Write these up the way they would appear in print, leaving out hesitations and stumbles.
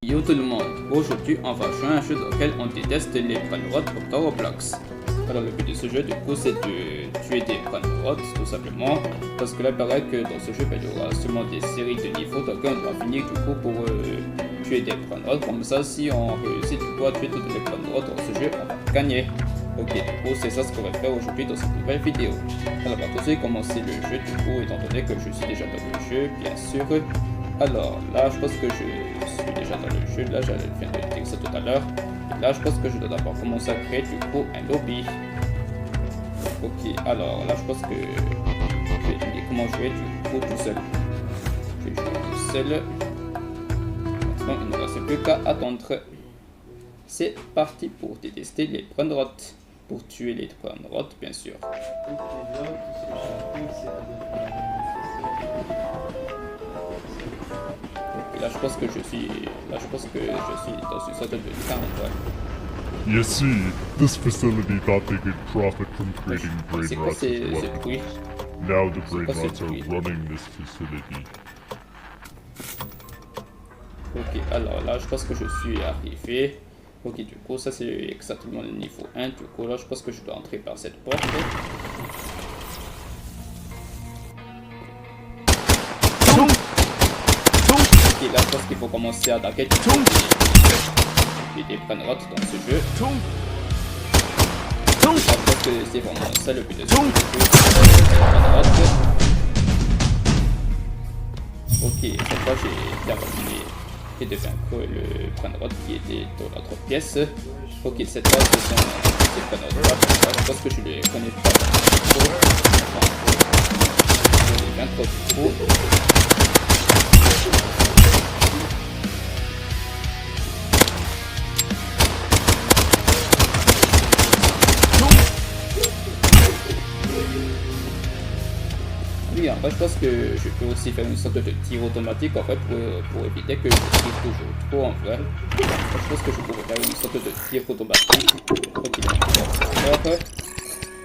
Yo tout le monde, aujourd'hui on va jouer à un jeu dans lequel on déteste les brainrots dans Roblox. Alors le but de ce jeu du coup c'est de tuer des brainrots tout simplement, parce que là il paraît que dans ce jeu il y aura seulement des séries de niveaux dans lesquels on doit finir du coup pour tuer des brainrots. Comme ça si on réussit du coup à tuer toutes les brainrots dans ce jeu on va gagner. Ok, du coup c'est ça ce qu'on va faire aujourd'hui dans cette nouvelle vidéo. Alors on va tout de suite commencer le jeu du coup étant donné que je suis déjà dans le jeu bien sûr. Alors là je pense que je suis déjà dans le jeu, là je viens de dire ça tout à l'heure. Là je pense que je dois d'abord commencer à créer du coup un lobby. Ok, alors là je pense que je vais dire comment jouer du coup tout seul. Je vais jouer tout seul. Maintenant il ne reste plus qu'à attendre. C'est parti pour détester les brainrots. Pour tuer les brainrots bien sûr. Là je pense que je suis dans une sorte de camp. You see, this facility thought they could profit from creating brain rots as a weapon. Now the brain rots are running this facility. Ok, alors là je pense que je suis arrivé. Ok, du coup ça c'est exactement le niveau 1. Du coup là je pense que je dois entrer par cette porte. Ok, là je pense qu'il faut commencer à attaquer des brainrots dans ce jeu. Je pense que c'est vraiment ça le but de ce jeu. Ok, cette fois j'ai terminé et de vaincre le brainrot qui était dans l'autre pièce. Ok, cette fois ce sont ces brainrots là. Je pense que je les connais pas trop. Je les vaincre trop. Oui, en fait, je pense que je peux aussi faire une sorte de tir automatique en fait pour éviter que je tire toujours trop en vrai. Je pense que je pourrais faire une sorte de tir automatique. Ok, donc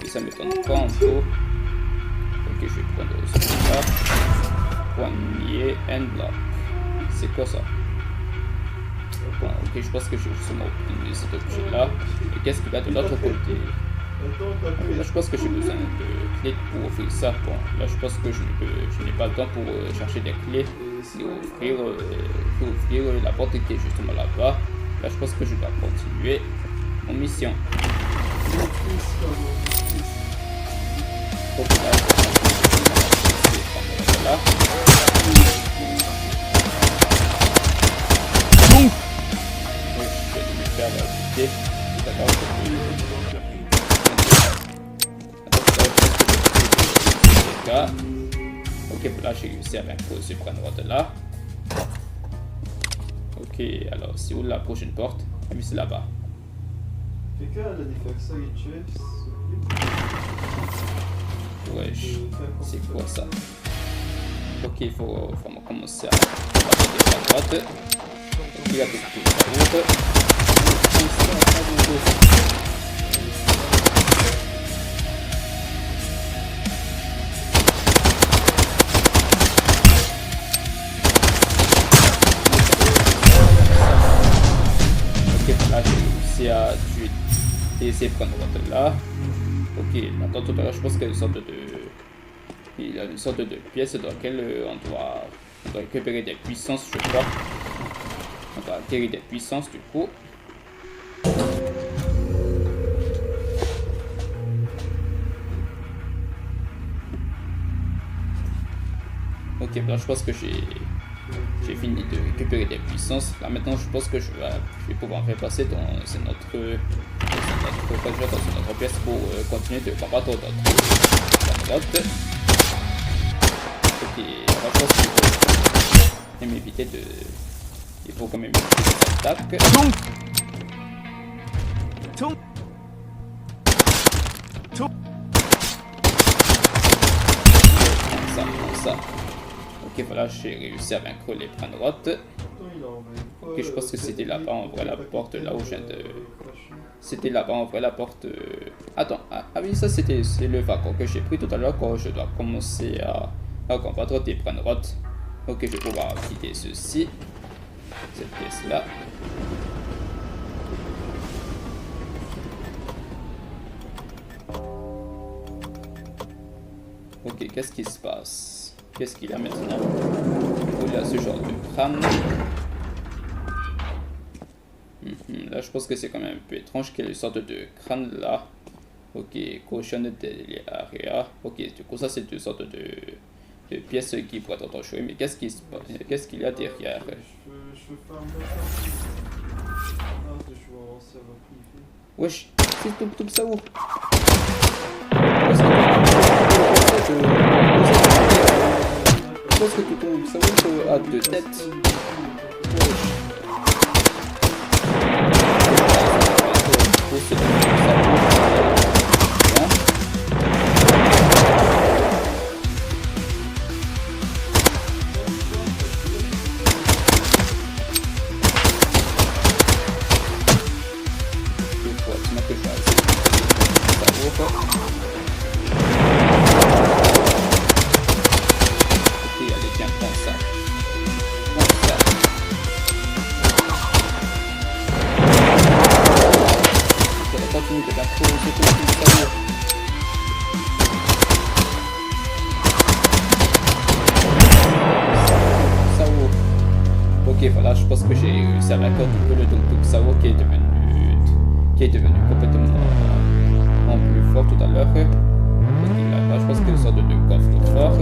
et ça me donne pas en tout. Ok, je vais prendre celui-là. Poignet and block. C'est quoi ça? Bon, ok, je pense que je vais justement obtenir cet objet-là. Et qu'est-ce qu'il y a de l'autre côté? Là je pense que j'ai besoin de clés pour ouvrir ça. Bon, là je pense que je n'ai pas le temps pour chercher des clés et ouvrir la porte qui est justement là-bas. Là je pense que je dois continuer mon mission. Donc là, là. Je vais me faire buter. D'accord, ok, là j'ai réussi à vaincre ce brainrot là. Ok, alors c'est où la prochaine porte? Ah oui, c'est là-bas. Quelqu'un a des faxes et tuer, Wesh, c'est quoi ça? Ok, il faut vraiment commencer à attaquer à droite. Ok, il y a tout la route. Là j'ai réussi à tuer ces brainrots là. Ok, maintenant tout à l'heure je pense qu'il y a une sorte de pièce dans laquelle on doit récupérer des puissances je crois. On doit acquérir des puissances du coup. Ok, là je pense que j'ai fini de récupérer des puissances. Là maintenant je pense que je vais pouvoir repasser dans une autre pièce pour continuer de combattre d'autres brainrots. Ok, alors je pense qu'il faut même éviter de... Il faut quand même éviter des attaques. Comme ça. Ok, voilà, j'ai réussi à vaincre les brainrots. Ok, je pense que c'était là-bas en vrai la porte là où je viens de... C'était là-bas en vrai la porte... Attends, ah oui, ça c'est le wagon que j'ai pris tout à l'heure quand je dois commencer à combattre des brainrots. Ok, je vais pouvoir quitter ceci. cette pièce-là. Ok, qu'est-ce qui se passe? Qu'est-ce qu'il y a maintenant? Il y a ce genre de crâne. Là, je pense que c'est quand même un peu étrange qu'il y ait une sorte de crâne là. Ok, caution de area. Ok, du coup, ça c'est une sorte de pièce qui pourrait être enchouée. Mais qu'est-ce qu'il y a derrière? Je veux faire un peu ça. Wesh, c'est tout ça où? Parce que tout ça où a deux têtes. Wesh. Ok, voilà, je pense que j'ai réussi à vaincre le Tuk Sao qui est devenu complètement en plus fort tout à l'heure. Ok, là, je pense qu'il sort de deux coffres forts.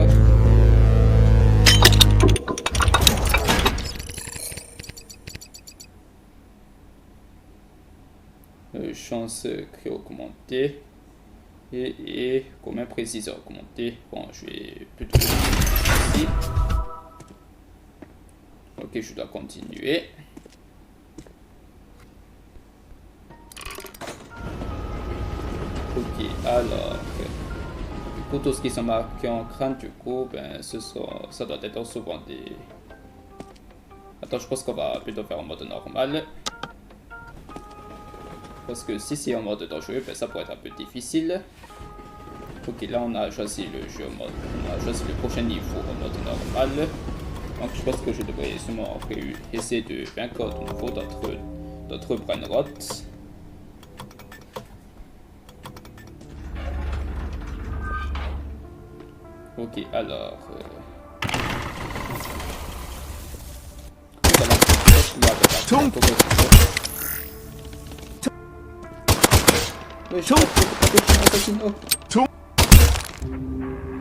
Chance créée augmentée et commun précis augmenté. Bon, je vais plutôt ici. Ok, je dois continuer. Ok, alors du coup, tout ce qui sont marqués en crâne, du coup, ben, ça doit être souvent des... Attends, je pense qu'on va plutôt faire en mode normal. Parce que si c'est en mode dangereux, ben, ça pourrait être un peu difficile. Ok, là on a choisi le jeu en mode... On a choisi le prochain niveau en mode normal. Donc je pense que je devrais sûrement essayer de vaincre de nouveau d'autres brainrots. Ok, alors...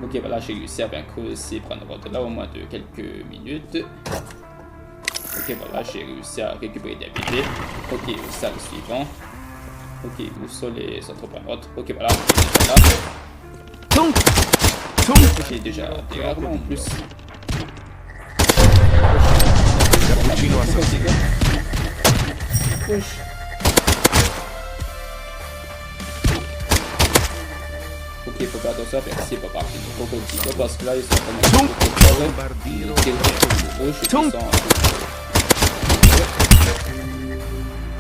Ok, voilà, j'ai réussi à vaincre ces brainrots là au moins de quelques minutes. Ok, voilà, j'ai réussi à récupérer des bébés. Ok, ça le suivant. Ok, où sont les autres brainrots? Ok, voilà, j'ai déjà des armes en plus. Ok, faut faire attention avec ces parties de crocodile parce que là ils sont comme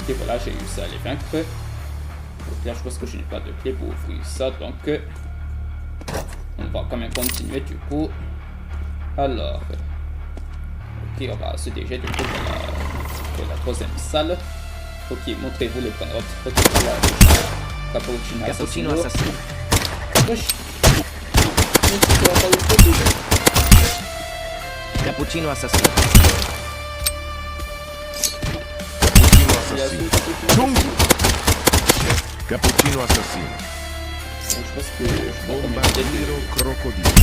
ok, voilà, j'ai réussi à les vaincre. Donc là, je pense que je n'ai pas de clé pour ouvrir ça, donc on va quand même continuer du coup. Alors, ok, on va se diriger du coup pour la troisième salle. Ok, montrez-vous les brainrots. Ok, voilà, Cappuccino Assassino. Wesh. Cappuccino Assassino. Cappuccino Assassino. Je pense que Bombardiro Crocodile.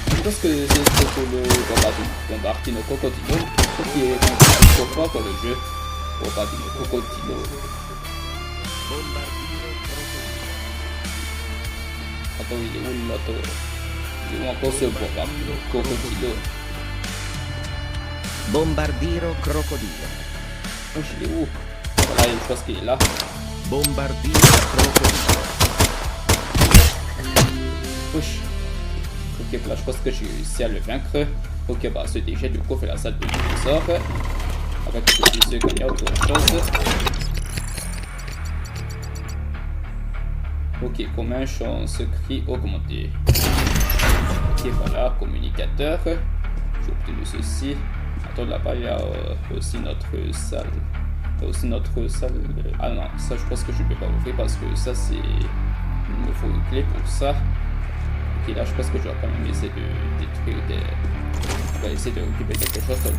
Je pense que c'est pour le Bombardino Crocodile qui est trop fort pour le jeu. Bombardino Crocodile. Attends, il est où l'autre? Il est où encore ce Bombardino Crocodile? Bombardiro Crocodile. Oh, je l'ai où? Voilà, je pense qu'il est là. Bombardiro Crocodile. Wesh. Ok, voilà, je pense que j'ai réussi à le vaincre. Ok, bah, ce déchet, du coup, fait la salle de sort. Avec que je puisse gagner autre chose. Ok, commun, chance, cri augmenté. Ok, voilà, communicateur. J'ai obtenu ceci. Attends, bientôt là-bas, il y a aussi notre salle. Ah non, ça je pense que je peux pas ouvrir parce que ça c'est... Il me faut une clé pour ça. Ok, là je pense que je vais quand même essayer de détruire des... On va essayer de récupérer quelque chose dans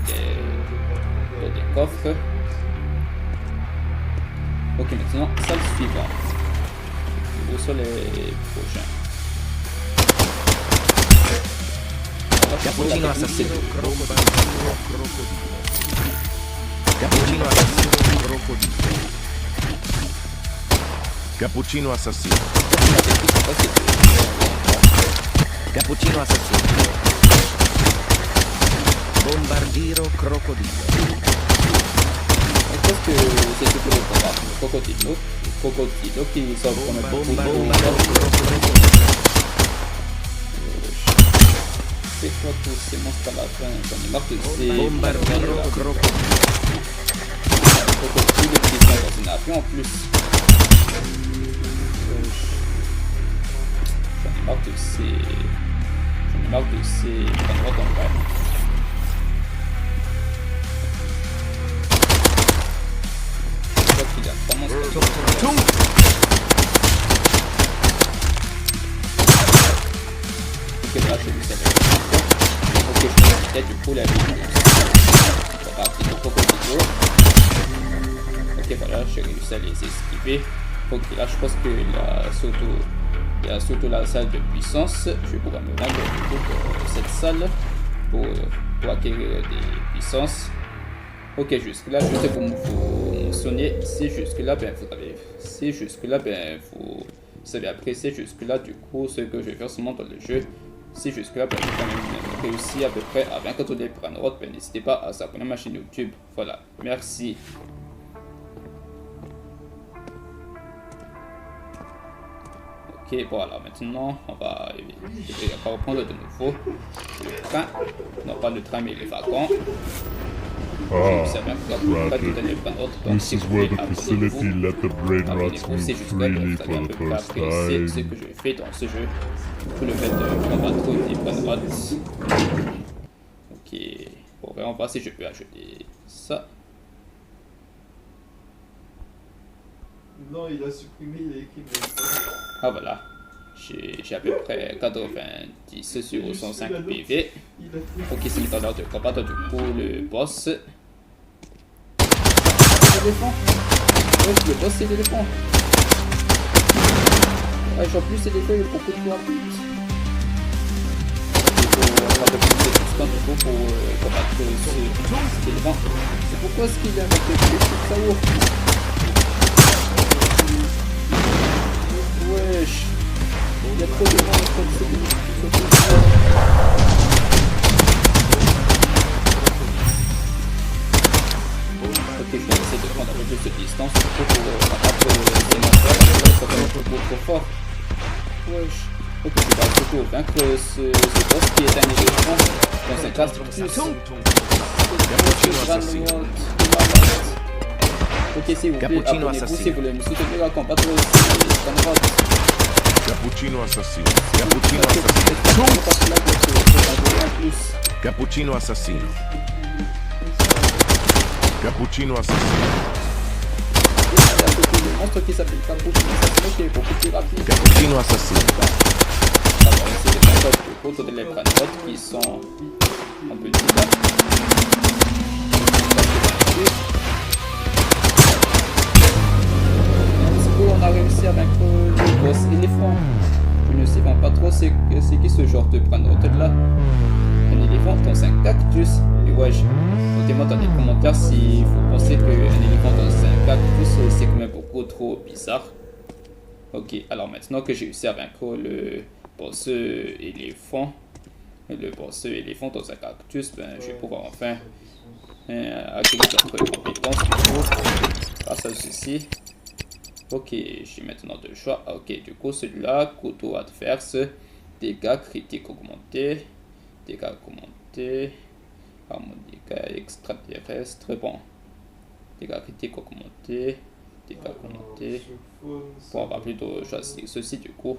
des coffres. Ok, maintenant, salle suivante. Où sont les prochains? Cappuccino assassino, bombardiro, crocodilo. Cappuccino assassino, crocodilo. Cappuccino assassino. Cappuccino assassino. Bombardiro, crocodilo. Je pense que c'est surtout le crocodilo qui sort comme un bombardiro. C'est quoi tous ces monstres à la fin? J'en ai marre de ces Bombardiro, crocodilo. crocodiles qui sont dans un avion en plus. J'en ai marre de ces endroits dans le bain. Je crois qu'il y a 3 monstres. Ok, là je vais essayer. Ok, je vais peut-être du coup la vie. On va partir de crocodilo. Ok, voilà, j'ai réussi à les esquiver. Ok, là je pense qu'il y a surtout la salle de puissance. Je pourrais me rendre du coup dans cette salle pour acquérir des puissances. Ok, jusque là, juste pour vous mentionner, si jusque là, vous savez apprécier jusque là, du coup, ce que je vais faire seulement dans le jeu. Si jusque là, j'ai quand même réussi à peu près à vaincre tous les Branroth, n'hésitez pas à s'abonner à ma chaîne YouTube. Voilà, merci. Ok, bon alors maintenant, on va reprendre de nouveau le train. Non, pas le train, mais les wagons. Ah, tragic. This is where the facility let the brain rots move freely for the first C'est ce time. que je fais dans ce jeu. Pour le fait de combattre des brain-rots. Ok, bon, on va voir si je peux acheter ça. Non, il a supprimé, il a écrit même. Ah voilà, j'ai à peu près 90 sur 105 PV. Ok, c'est le temps de combattre du coup le boss. L'éléphant. Ouais, le boss c'est l'éléphant. Ouais, en plus l'éléphant il est beaucoup plus rapide. Il faut avoir de plus de distance du coup pour combattre cet éléphant. C'est pourquoi est-ce qu'il a avec le ça ouf. Wesh. Il y a trop de monde comme c'est. Ok, je vais essayer de prendre un peu plus de distance pour rattraper les monstres. Ça va être beaucoup trop fort. Wesh. Ok, je vais surtout vaincre ce boss qui est un éléphant dans un casque plus. Ok, s'il vous plaît, abonnez-vous si vous voulez me soutenir à combattre les Branroth. Cappuccino assassino. Cappuccino assassino. Cappuccino assassino. Cappuccino assassino. Il y a un monstre qui s'appelle Cappuccino Assassino qui est beaucoup plus rapide. Cappuccino assassino. On va essayer de faire le contre des Branroth qui sont un peu plus bas. On a réussi à vaincre le boss éléphant. Je ne sais pas trop c'est qui ce genre de Branroth là. Un éléphant dans un cactus. Et ouais, notez-moi dans les commentaires si vous pensez qu'un éléphant dans un cactus c'est quand même beaucoup trop bizarre. Ok, alors maintenant que j'ai réussi à vaincre le boss éléphant, dans un cactus, ben, je vais pouvoir enfin acquérir d'autres compétences du coup grâce à ceci. Ok, j'ai maintenant deux choix. Ok, du coup, celui-là, couteau adverse, dégâts critiques augmentés, harmonica extraterrestre. Bon, dégâts critiques augmentés, Bon, on va plutôt choisir ceci du coup.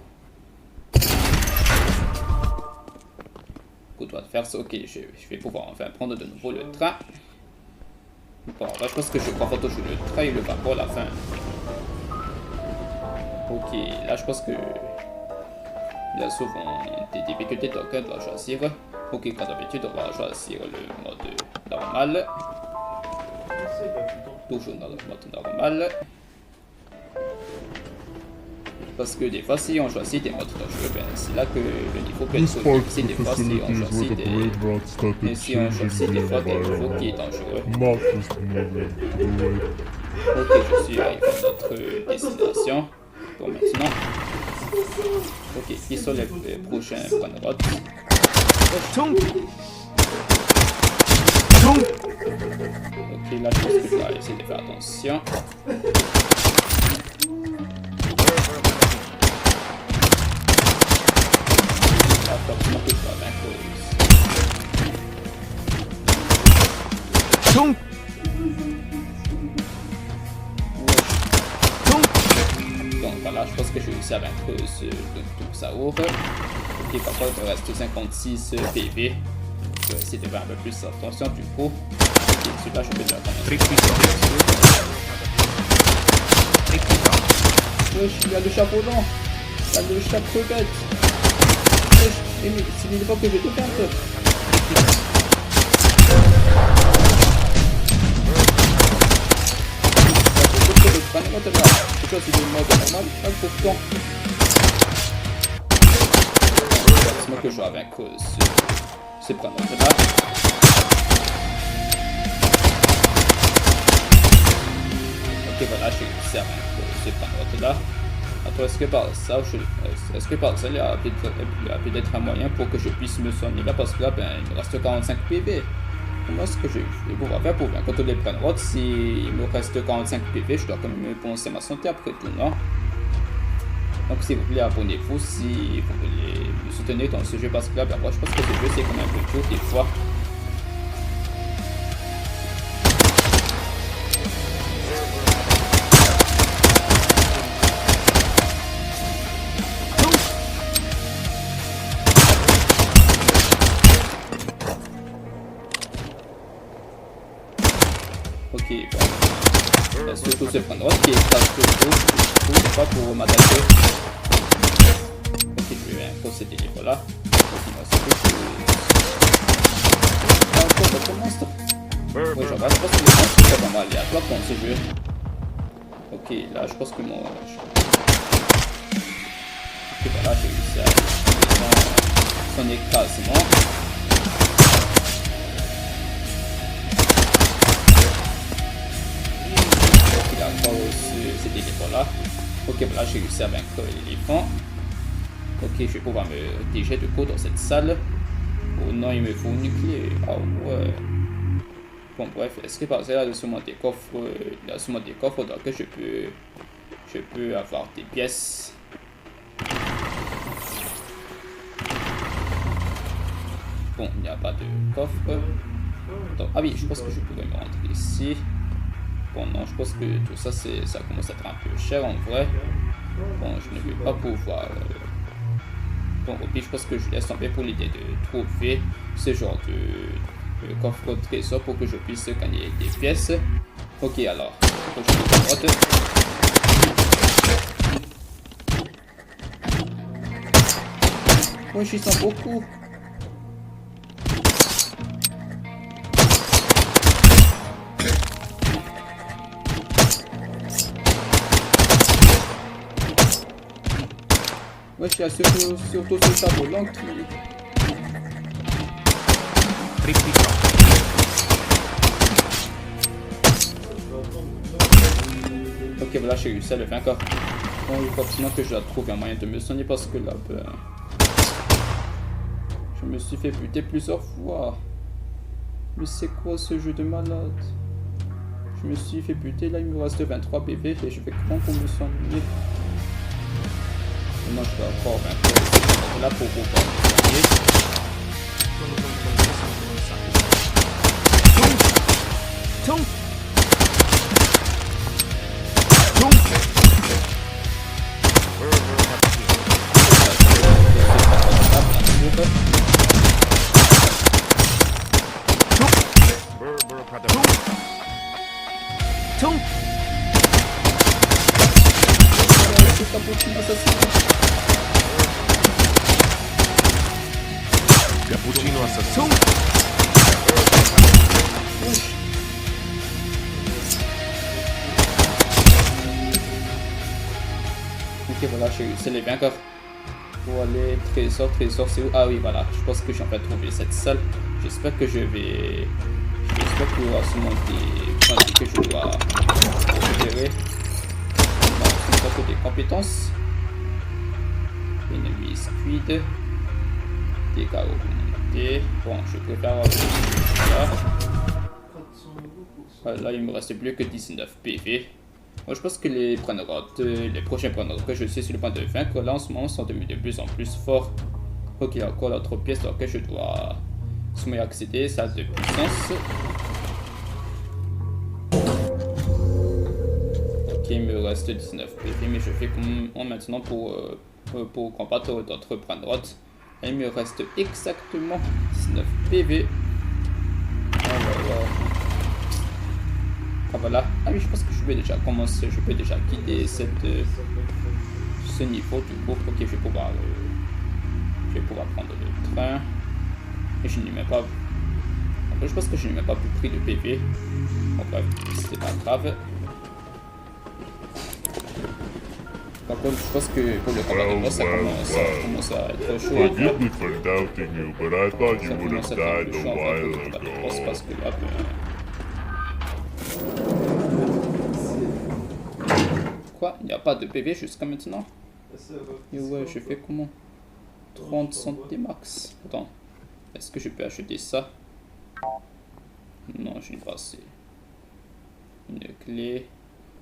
qu'on doit faire ça. Ok, je vais pouvoir enfin prendre de nouveau le train. Bon, là je pense que je crois pas toucher le train et le vapeur à la fin. Ok, là je pense que il y a souvent des difficultés donc on doit choisir. Ok, comme d'habitude on va choisir le mode normal. Toujours dans le mode normal. Parce que des fois si on choisit des modes dangereux, ben, c'est là que le niveau peut This être part difficile. Des fois si on facilities choisit where the brain des... rot started Mais si on choisit des changing fois the des niveaux environment. qui est dangereux. Not just moving away. Ok, je suis arrivé à notre destination. Bon, maintenant. Ok, qui sont les prochains points de route? Ok, là je pense que je dois essayer de faire attention. Là, forcément que je dois vaincre. Donc voilà, je pense que je vais réussir à vaincre ce Toursaour. Ok, par contre, il me reste 56 PV. Je vais essayer de faire un peu plus attention du coup. Ok, celui-là, je peux déjà wesh, il y a le chapeau blanc. Il y a le chapeau crevette. Wesh, mais c'est une fois que je vais tout perdre. C'est quoi, c'est du mode normal? Ah, pourtant. C'est moi que je joue avec ce pranote là. Ok, voilà, j'ai réussi à vaincre ce pranote là. Attends, est-ce que par ça, il y a peut-être un moyen pour que je puisse me soigner là? Parce que là, ben, il me reste 45 PV. Comment est-ce que je vais pouvoir faire pour vaincre tous les pranotes? Si il me reste 45 PV, je dois quand même penser ma santé après tout, non? Donc s'il vous plaît, abonnez-vous si vous voulez me soutenir dans ce jeu parce que là, ben, moi je pense que ce jeu c'est quand même un peu dur des fois. Ok, bon. Surtout ce point droit qui est pas pas pour m'attaquer. Ok, je vais procéder les voilà. Encore d'autres monstres. Oui, je pense que les monstres sont vraiment aléatoires dans ce jeu. Ok, là je pense que mon... Ok, voilà, j'ai réussi à son écrasement. Cet éléphant-là. Ok, voilà, j'ai réussi à vaincre l'éléphant. Ok, je vais pouvoir me diriger de coup dans cette salle. Oh non, il me faut une clé. Ah ouais. Bon, bref, est-ce que par exemple, il y a sûrement des coffres, donc je peux avoir des pièces. Bon, il n'y a pas de coffre. Donc, ah oui, je pense que je pourrais me rendre ici. Bon, non, je pense que tout ça, ça commence à être un peu cher en vrai. Bon, je ne vais pas pouvoir... Bon, au pire, je pense que je laisse tomber pour l'idée de trouver ce genre de coffre trésor pour que je puisse gagner des pièces. Ok, alors, je vais oui, j'y sens beaucoup. Ouais, je suis surtout ce chapeau blanc qui... Ok, voilà, j'ai réussi à le faire encore. Bon, il faut absolument que je dois trouver un moyen de me soigner parce que là, ben... je me suis fait buter plusieurs fois. Mais c'est quoi ce jeu de malade? Je me suis fait buter, là il me reste 23 PV et je vais comment pour me soigner? Maintenant je dois encore vaincre là pour pouvoir me soigner. Tum. Cappuccino assassino. Cappuccino assassino. Ok, voilà, c'est les vainqueurs. Pour aller trésor, c'est où? Ah oui, voilà, je pense que j'ai en fait trouvé cette salle. J'espère que j'espère qu'il y aura sûrement des points que je dois récupérer. Donc, c'est des compétences. Ennemi squid. Dégâts augmentés. Bon, je préfère là. Là, il me reste plus que 19 PV. Moi, je pense que les prochains prendre que je suis sur le point de vaincre, là en ce moment, sont devenus de plus en plus forts. Ok, il y a encore l'autre pièce dans laquelle je dois y accéder, salle de puissance. Ok, il me reste 19 PV, mais je fais comment maintenant pour combattre d'autres prendre. Il me reste exactement 19 PV. Ah voilà. Ah oui, je pense que je vais déjà commencer, je peux déjà quitter ce niveau du coup. Ok, je vais pouvoir prendre le train. Et je n'ai même pas... En fait, je pense que je n'ai même pas plus pris de PV. Bon bref, c'est pas grave. Par contre, je pense que pour le combat de boss, ça commence à être chaud. Forgive me for doubting you, but I thought you would have died a while ago. Parce que là, quoi? Il n'y a pas de PV jusqu'à maintenant? Et ouais, je fais comment? 30 centimes max. Attends, est-ce que je peux acheter ça? Non, je n'ai pas assez. Une clé,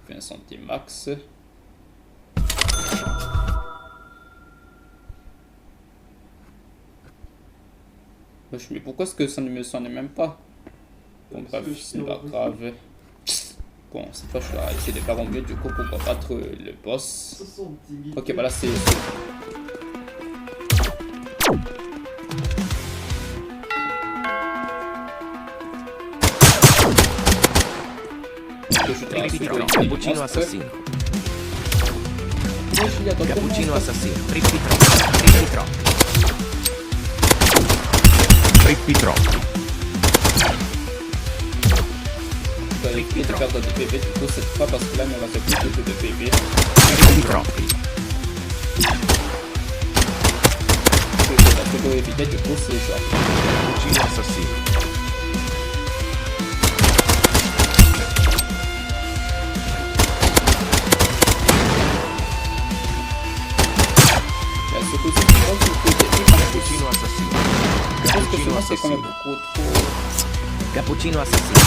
20 centimes max. Mais pourquoi est-ce que ça ne me sonne même pas? Bon bref, c'est pas grave. Bon, cette fois je vais essayer de faire au mieux du coup pour combattre le boss. Ok, voilà, c'est... Cappuccino assassino. Cappuccino assassino. Trippi troppi. Je vais éviter de perdre des PV du coup cette fois parce que là il me reste plus que de PV. Trippi troppi. Ce que je dois éviter du coup c'est genre. Cappuccino assassino. Cappuccino assassino. Cappuccino assassino. Cappuccino assassino.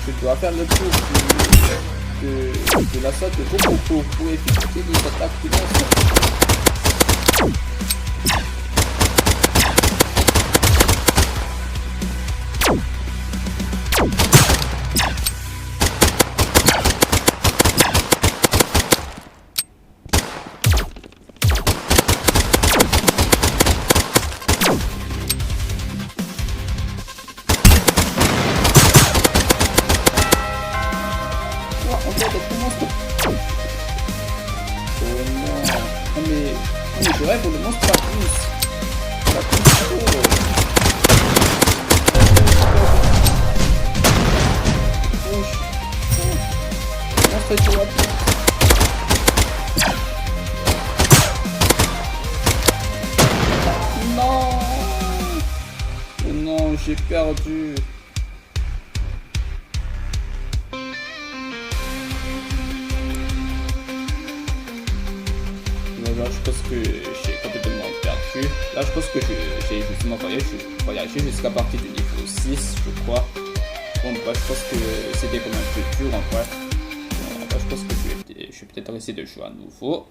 Je dois faire le tour de la salle de Goku pour éviter les attaques qui lancent. Je rêve pour le monstre pas plus. Pas plus chaud. Monstre est chaud. Non. Oh non, j'ai perdu. Là, je pense que j'ai complètement perdu. Là, je pense que j'ai justement voyagé jusqu'à partir du niveau 6, je crois. Bon, bah, je pense que c'était quand même un peu dur en vrai. Bon, bah, je pense que je vais peut-être essayer de jouer à nouveau.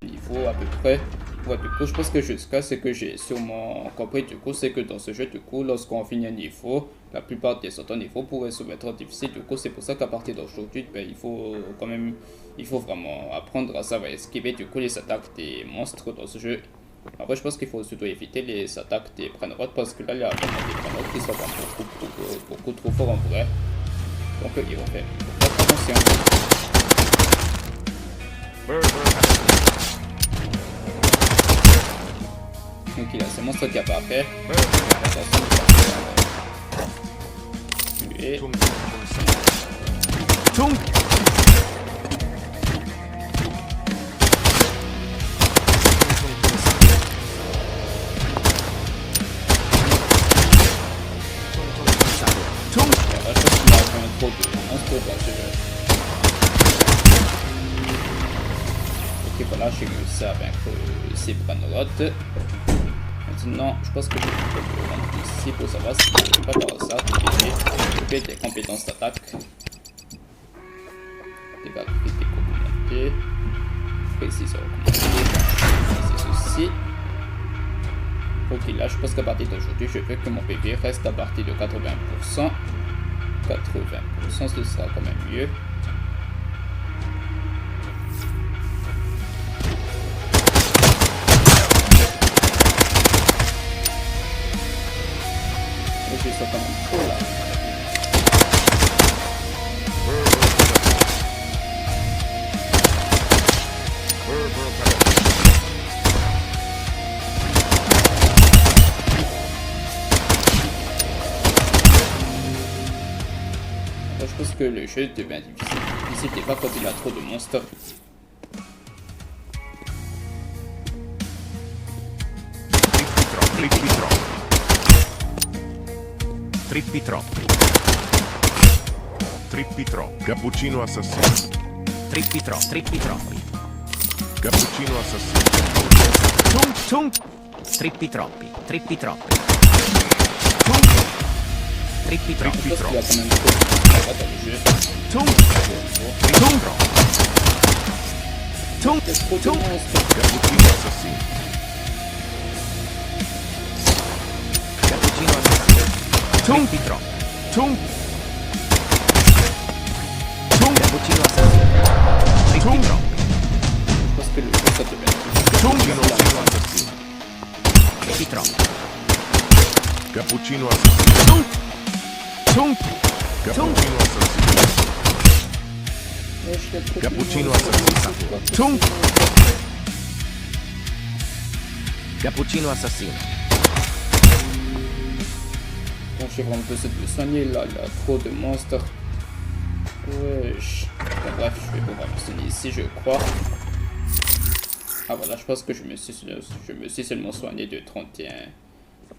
Niveau à peu près. Ouais, du coup, je pense que jusqu'à ce que j'ai sûrement compris, du coup, c'est que dans ce jeu, du coup, lorsqu'on finit un niveau, la plupart des autres niveaux pourraient se mettre difficiles. Du coup, c'est pour ça qu'à partir d'aujourd'hui, ben, il faut vraiment apprendre à savoir esquiver, du coup, les attaques des monstres dans ce jeu. Après, je pense qu'il faut surtout éviter les attaques des Brainrot parce que là, il y a vraiment des Brainrot qui sont vraiment beaucoup trop forts en vrai. Donc, il faut faire attention. Donc il a ces monstres qu'il n'y a pas à faire. Et... trop de monstres dans ce jeu. Ok, voilà, j'ai réussi à vaincre ces Brainrot. Maintenant, je pense que je vais rentrer ici pour savoir si je ne peux pas par ça activer des compétences d'attaque. Dégâts critiques augmentés. Précision augmentée. C'est ceci. Ok, là, je pense qu'à partir d'aujourd'hui, je veux que mon PV reste à partir de 80%. 80%, ce sera quand même mieux. Je suis quand même trop là. Je pense que le jeu devient difficile des fois quand il y a trop de monstres. Trippi troppi. Cappuccino assassino. Trippi troppi. Cappuccino assassino. Tung. Trippi troppi. Trippi troppi. Cappuccino assassino. Trippi troppi. Cappuccino assassino. Trippi troppi. Parce que le jeu ça devient Cappuccino assassino. Trippi troppi. Cappuccino assassino. Cappuccino assassino. Cappuccino assassino. Cappuccino assassino. Bon, j'ai vraiment besoin de me soigner là, il y a trop de monstres. Wesh. Bon, bref, je vais pouvoir me soigner ici, je crois. Ah voilà, je pense que je me suis seulement soigné de 31.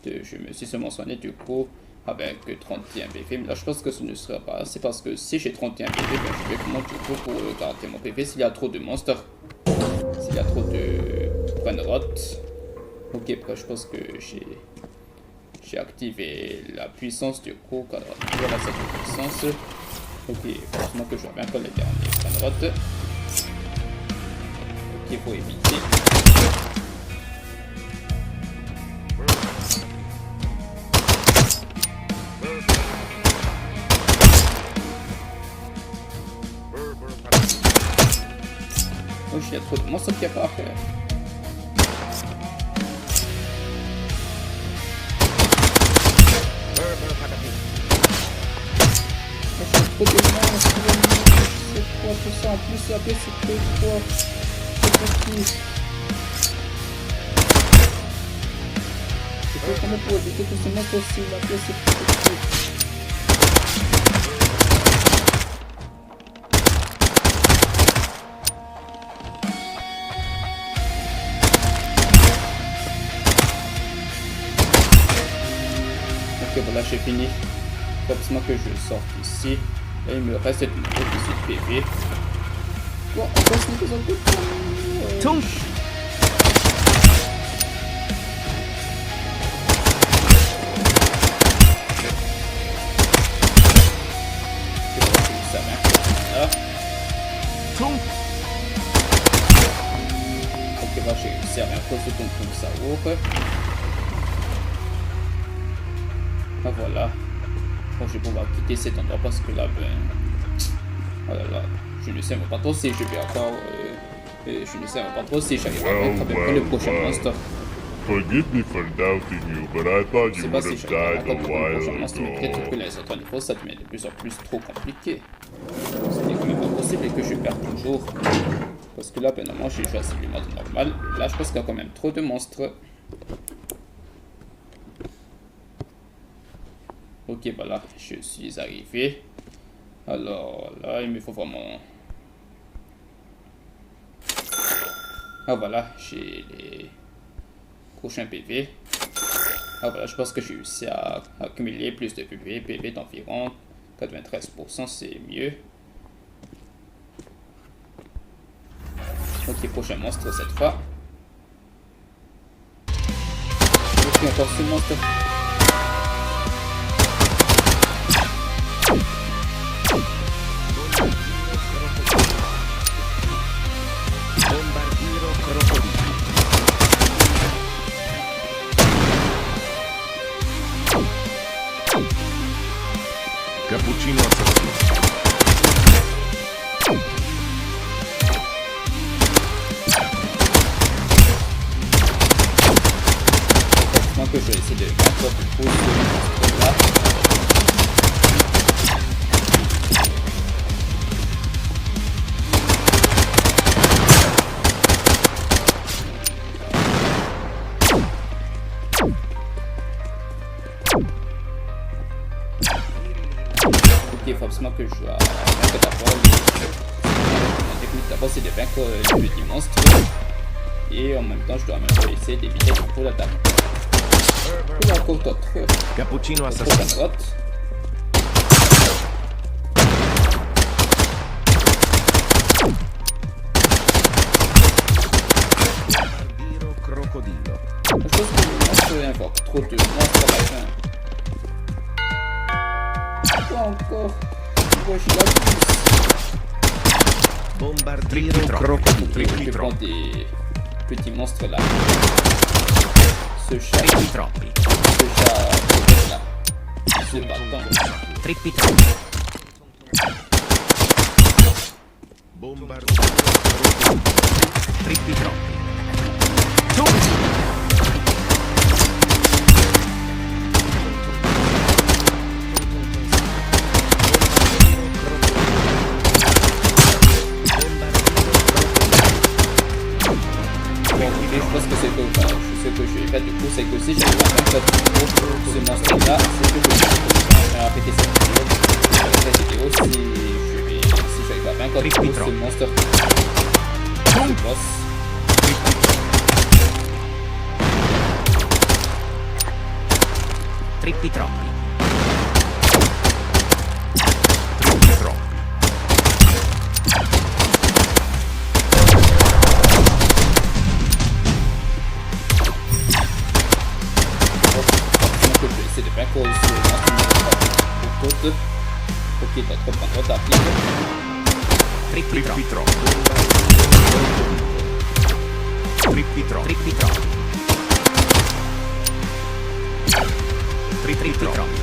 Je me suis seulement soigné du coup avec 31 PV. Mais là, je pense que ce ne sera pas assez parce que si j'ai 31 PV, ben, je vais comment du coup pour garder mon PV s'il y a trop de monstres. S'il y a trop de Brainrot. Ok, après, je pense que j'ai activé la puissance du coup. Voilà cette puissance. Ok, heureusement que je vois bien que les derniers Brainrot. Ok, il faut éviter. Oh, il y a trop de monstres qu'il n'y a pas à faire. Trop de monstres, c'est quoi tout ça? En plus, la pièce c'est que quoi? C'est pas tout. Je sais comment pour éviter tous ces monstres aussi, la pièce c'est que tout. Ok, voilà, j'ai fini. Forcément que je sorte ici. Et il me reste une petite PV. Bon, on passe les autres coups. Tung. Ça va. Tung. Ok, bah j'ai réussi. sert à rien que ce qu'on trouve ça ouvre. Ah voilà. Bon, je vais pouvoir quitter cet endroit parce que là, ben... Oh là là, je ne sais pas trop si je vais encore... je ne sais pas trop si j'arrive à vaincre avec le prochain monstre. Forgive me for doubting you, but I thought you would have died a while Mais peut-être que ago. les autres niveaux, ça devient de plus en plus trop compliqué. Ce n'est quand même pas possible que je perde toujours. Parce que là, ben, normalement, j'ai choisi le mode normal. Et là, je pense qu'il y a quand même trop de monstres. Ok, voilà, je suis arrivé. Alors là, il me faut vraiment... Ah voilà, j'ai les prochains PV. Ah voilà, je pense que j'ai réussi à accumuler plus de PV. PV d'environ 93%, c'est mieux. Ok, prochain monstre cette fois. Ok, encore ce monstre. Bombardiro crocodilo. Cappuccino assassino. Moi que je vais essayer de faire du coup ce monstre là. Ok, forcément que je dois vaincre d'abord la technique d'abord c'est de vaincre le petit monstre. Et en même temps je dois même essayer d'éviter trop l'attaque. Il y a encore d'autres. Cappuccino À assassino. droite. Bombardiro crocodilo. Je pense que le monstre invoque trop de monstres à la fin. Quoi encore? Moi je l'abuse. Bombardiro crocodilo. Je prends des petits monstres là. Ce chat Trippi troppi. là. Ce bâton. Trippi troppi. Bombardiro crocodilo. Trippi troppi. Et je pense que c'est ce que je vais faire du coup, c'est que si j'arrive à vaincre ce monstre là, c'est que je vais répéter cette vidéo si j'arrive à vaincre ce monstre, ce boss. Trippi troppi. Trippi troppi. Que je vais essayer de vaincre ce monstre pour toutes. Ok, t'as trop prendre ta pique. Trippi troppi. Trippi troppi. Trippi troppi. Trippi troppi.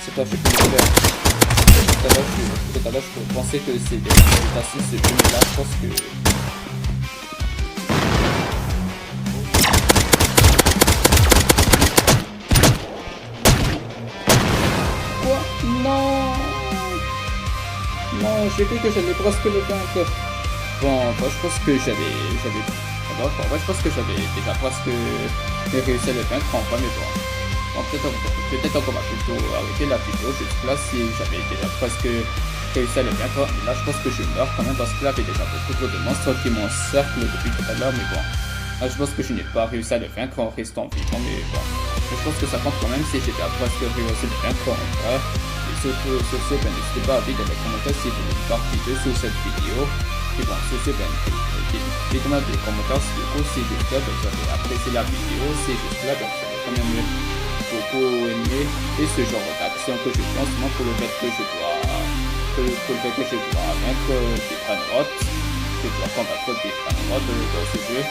C'est pas fait pour le faire. Tout à l'heure, je pensais que c'était facile ce jeu, mais là, je pense que... Quoi? Non! Non, j'ai cru que j'allais presque le vaincre. Bon, moi, je pense que j'avais... je pense que j'avais déjà presque réussi à le vaincre en vrai, mais bon. Bon, peut-être qu'on va plutôt arrêter la vidéo juste là si j'avais déjà presque réussi à le vaincre. Mais là, je pense que je meurs quand même parce que là, il y avait déjà beaucoup trop de monstres qui m'encerclent depuis tout à l'heure, mais bon. Là, je pense que je n'ai pas réussi à le vaincre en restant vivant, mais bon. Je pense que ça compte quand même si j'ai déjà presque réussi à le vaincre en vrai. Et surtout, sur ce, ben, n'hésitez pas à dire dans les commentaires si vous voulez une partie 2 sur cette vidéo. Et bon, sur ce, ben, dites-moi dans les commentaires si vous avez apprécié la vidéo, si jusque-là, vous avez quand même beaucoup aimé et ce genre d'action que je fais en ce moment pour le fait que je dois vaincre des Draenroth, je dois combattre des Draenroth dans ce jeu.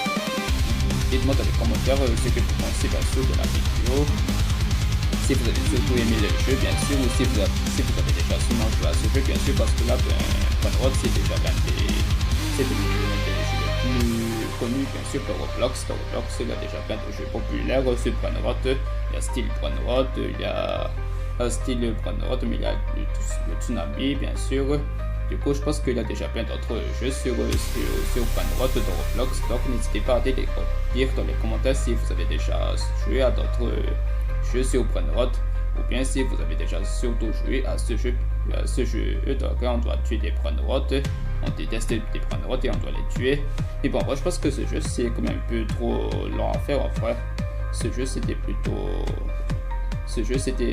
Dites-moi dans les commentaires ce que vous pensez bien sûr de la vidéo. Si vous avez surtout aimé le jeu, bien sûr, ou si vous avez déjà sûrement joué à ce jeu, bien sûr, parce que là, Draenroth, c'est déjà l'un des jeux les plus connus, bien sûr, de Roblox. Dans Roblox, il y a déjà plein de jeux populaires sur Draenroth. Il y a Style Draenroth, il y a Style Draenroth, mais il y a le Tsunami, bien sûr. Du coup, je pense qu'il y a déjà plein d'autres jeux sur Draenroth dans Roblox. Donc, n'hésitez pas à dire dans les commentaires si vous avez déjà joué à d'autres jeux sur Draenroth, ou bien si vous avez déjà surtout joué à ce jeu dans lequel on doit tuer des Draenroth. On déteste des Draenroth et on doit les tuer. Et bon, moi, je pense que ce jeu c'est quand même un peu trop lent à faire en vrai. Ce jeu c'était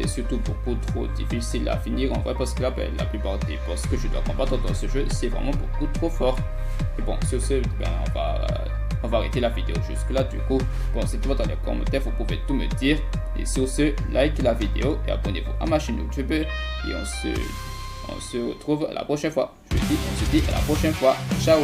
surtout beaucoup trop difficile à finir en vrai, parce que là la plupart des boss que je dois combattre dans ce jeu c'est vraiment beaucoup trop fort. Et bon, sur ce, on va arrêter la vidéo jusque là. Du coup, bon, c'est tout dans les commentaires, vous pouvez tout me dire. Et sur ce, like la vidéo et abonnez-vous à ma chaîne YouTube. Et on se retrouve à la prochaine fois. On se dit à la prochaine fois. Ciao.